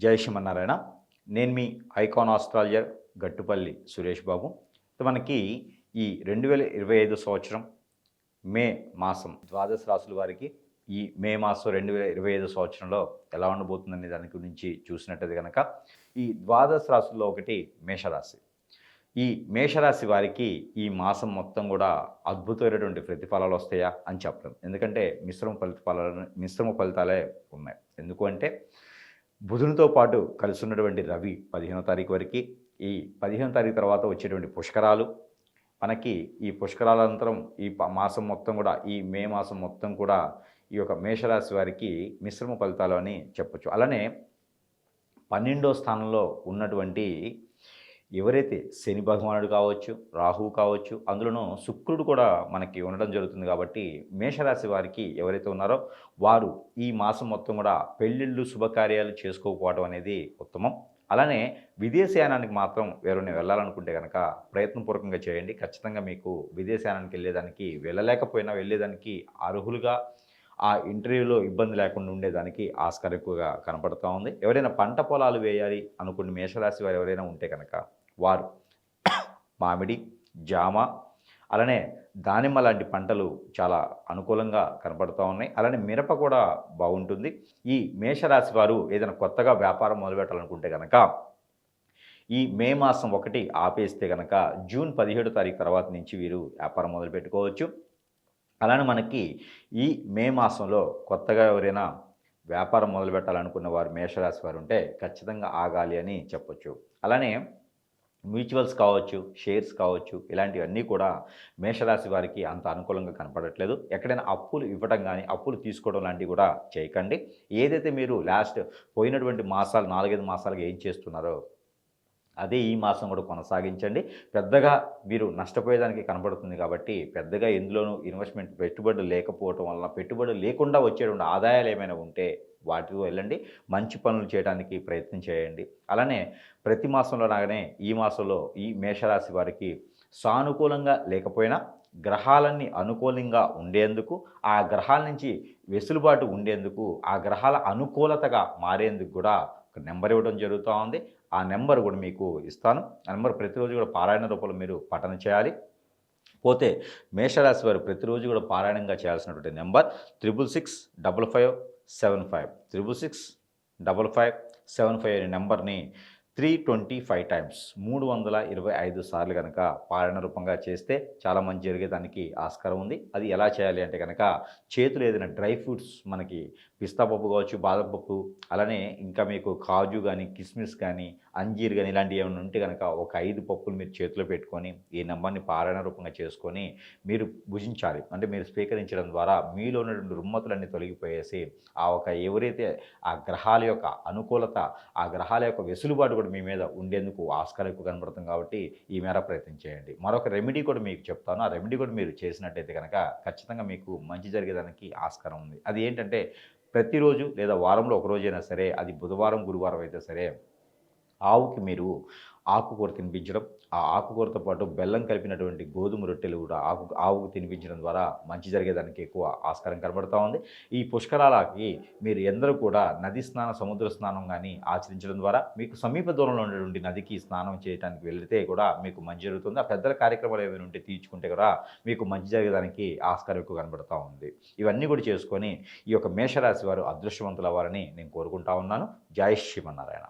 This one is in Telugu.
జై శ్రీమన్నారాయణ. నేను మీ ఐకాన్ ఆస్ట్రాలజర్ గట్టుపల్లి సురేష్ బాబు. మనకి ఈ 2025 సంవత్సరం మే మాసం ద్వాదశ రాశుల వారికి ఈ మే మాసం 2025 సంవత్సరంలో ఎలా ఉండబోతుందనే దాని గురించి చూసినట్టయితే కనుక ఈ ద్వాదశ రాశుల్లో ఒకటి మేషరాశి. ఈ మేషరాశి వారికి ఈ మాసం మొత్తం కూడా అద్భుతమైనటువంటి ప్రతిఫలాలు వస్తాయా అని చెప్పలేం. ఎందుకంటే మిశ్రమ ఫలితాలే ఉన్నాయి. ఎందుకు అంటే బుధునితో పాటు కలిసి ఉన్నటువంటి రవి 15వ తారీఖు వరకు, ఈ 15వ తారీఖు తర్వాత వచ్చేటువంటి పుష్కరాలు, మనకి ఈ పుష్కరాల అనంతరం ఈ మాసం మొత్తం కూడా ఈ మే మాసం మొత్తం కూడా ఈ యొక్క మేషరాశి వారికి మిశ్రమ ఫలితాలు అని చెప్పొచ్చు. అలానే 12వ స్థానంలో ఉన్నటువంటి ఎవరైతే శని భగవానుడు కావచ్చు, రాహువు కావచ్చు, అందులోనూ శుక్రుడు కూడా మనకి ఉండడం జరుగుతుంది. కాబట్టి మేషరాశి వారికి ఎవరైతే ఉన్నారో వారు ఈ మాసం మొత్తం కూడా పెళ్ళిళ్ళు శుభకార్యాలు చేసుకోకపోవడం అనేది ఉత్తమం. అలానే విదేశయానానికి మాత్రం ఎవరైనా వెళ్ళాలనుకుంటే కనుక ప్రయత్నపూర్వకంగా చేయండి. ఖచ్చితంగా మీకు విదేశయానానికి వెళ్ళేదానికి వెళ్ళలేకపోయినా వెళ్ళేదానికి అర్హులుగా ఆ ఇంటర్వ్యూలో ఇబ్బంది లేకుండా ఉండేదానికి ఆస్కారం ఎక్కువగా కనపడుతూ ఉంది. ఎవరైనా పంట పొలాలు వేయాలి అనుకుని మేషరాశి వారు ఎవరైనా ఉంటే కనుక వారు మామిడి, జామ, అలానే దానిమ్మ లాంటి పంటలు చాలా అనుకూలంగా కనపడుతూ ఉన్నాయి. అలానే మిరప కూడా బాగుంటుంది. ఈ మేషరాశి వారు ఏదైనా కొత్తగా వ్యాపారం మొదలుపెట్టాలనుకుంటే కనుక ఈ మే మాసం 1 ఆపేస్తే కనుక జూన్ 17వ తారీఖు తర్వాత నుంచి వీరు వ్యాపారం మొదలుపెట్టుకోవచ్చు. అలానే మనకి ఈ మే మాసంలో కొత్తగా ఎవరైనా వ్యాపారం మొదలుపెట్టాలనుకున్న వారు మేషరాశి వారు ఉంటే ఖచ్చితంగా ఆగాలి అని చెప్పొచ్చు. అలానే మ్యూచువల్స్ కావచ్చు, షేర్స్ కావచ్చు, ఇలాంటివన్నీ కూడా మేషరాశి వారికి అంత అనుకూలంగా కనపడట్లేదు. ఎక్కడైనా అప్పులు ఇవ్వడం కానీ అప్పులు తీసుకోవడం లాంటివి కూడా చేయకండి. ఏదైతే మీరు పోయినటువంటి మాసాలు 4-5 మాసాలుగా ఏం చేస్తున్నారో అదే ఈ మాసం కూడా కొనసాగించండి. పెద్దగా మీరు నష్టపోయేదానికి కనబడుతుంది కాబట్టి పెద్దగా ఎందులోనూ పెట్టుబడులు లేకపోవటం వలన పెట్టుబడులు లేకుండా వచ్చేటువంటి ఆదాయాలు ఏమైనా ఉంటే వాటికి వెళ్ళండి. మంచి పనులు చేయడానికి ప్రయత్నం చేయండి. అలానే ప్రతి మాసంలో లాగానే ఈ మాసంలో ఈ మేషరాశి వారికి సానుకూలంగా లేకపోయినా గ్రహాలన్నీ అనుకూలంగా ఉండేందుకు, ఆ గ్రహాల నుంచి వెసులుబాటు ఉండేందుకు, ఆ గ్రహాల అనుకూలతగా మారేందుకు కూడా ఒక నెంబర్ ఇవ్వడం జరుగుతూ ఉంది. ఆ నెంబర్ కూడా మీకు ఇస్తాను. ఆ నెంబర్ ప్రతిరోజు కూడా పారాయణ రూపంలో మీరు పఠనం చేయాలి. పోతే మేషరాశి వారు ప్రతిరోజు కూడా పారాయణంగా చేయాల్సినటువంటి నెంబర్ 66555575 66555575 అనే నెంబర్ని 325 టైమ్స్ 325 సార్లు కనుక పారాయణ రూపంగా చేస్తే చాలా మంచి జరిగేదానికి ఆస్కారం ఉంది. అది ఎలా చేయాలి అంటే కనుక చేతులు ఏదైనా డ్రై ఫ్రూట్స్ మనకి పిస్తా పప్పు కావచ్చు, బాదం పప్పు, అలానే ఇంకా మీకు కాజు కానీ, కిస్మిస్ కానీ, అంజీర్ కానీ ఇలాంటివి ఏమైనా ఉంటే కనుక ఒక 5 పప్పులు మీరు చేతిలో పెట్టుకొని ఈ నెంబర్ని పారాయణ రూపంగా చేసుకొని మీరు భుజించాలి. అంటే మీరు స్వీకరించడం ద్వారా మీలో ఉన్నటువంటి రుమ్మతులన్నీ తొలగిపోయేసి ఎవరైతే ఆ గ్రహాల యొక్క అనుకూలత, ఆ గ్రహాల యొక్క వెసులుబాటు కూడా మీ మీద ఉండేందుకు ఆస్కారం ఎక్కువ కనబడుతుంది. కాబట్టి ఈ మేర ప్రయత్నం చేయండి. మరొక రెమెడీ కూడా మీకు చెప్తాను. ఆ రెమెడీ కూడా మీరు చేసినట్టయితే కనుక ఖచ్చితంగా మీకు మంచి జరిగేదానికి ఆస్కారం ఉంది. అది ఏంటంటే ప్రతిరోజు లేదా వారంలో ఒక రోజైనా సరే, అది బుధవారం, గురువారం అయితే సరే, ఆవుకి మీరు ఆకుకూర తినిపించడం, ఆ ఆకుకూరతో పాటు బెల్లం కలిపినటువంటి గోధుమ రొట్టెలు కూడా ఆవుకు తినిపించడం ద్వారా మంచి జరిగేదానికి ఎక్కువ ఆస్కారం కనబడుతూ ఉంది. ఈ పుష్కరాలకి మీరు ఎందరూ కూడా నది స్నానం, సముద్ర స్నానం కానీ ఆచరించడం ద్వారా మీకు సమీప దూరంలో ఉన్నటువంటి నదికి స్నానం చేయడానికి వెళితే కూడా మీకు మంచి జరుగుతుంది. ఆ పెద్దల కార్యక్రమాలు ఏమైనా ఉంటే తీర్చుకుంటే కూడా మీకు మంచి జరిగేదానికి ఆస్కారం ఎక్కువ కనబడుతూ ఉంది. ఇవన్నీ కూడా చేసుకొని ఈ యొక్క మేషరాశి వారు అదృష్టవంతులు అవ్వాలని నేను కోరుకుంటా ఉన్నాను. జై శ్రీమన్నారాయణ.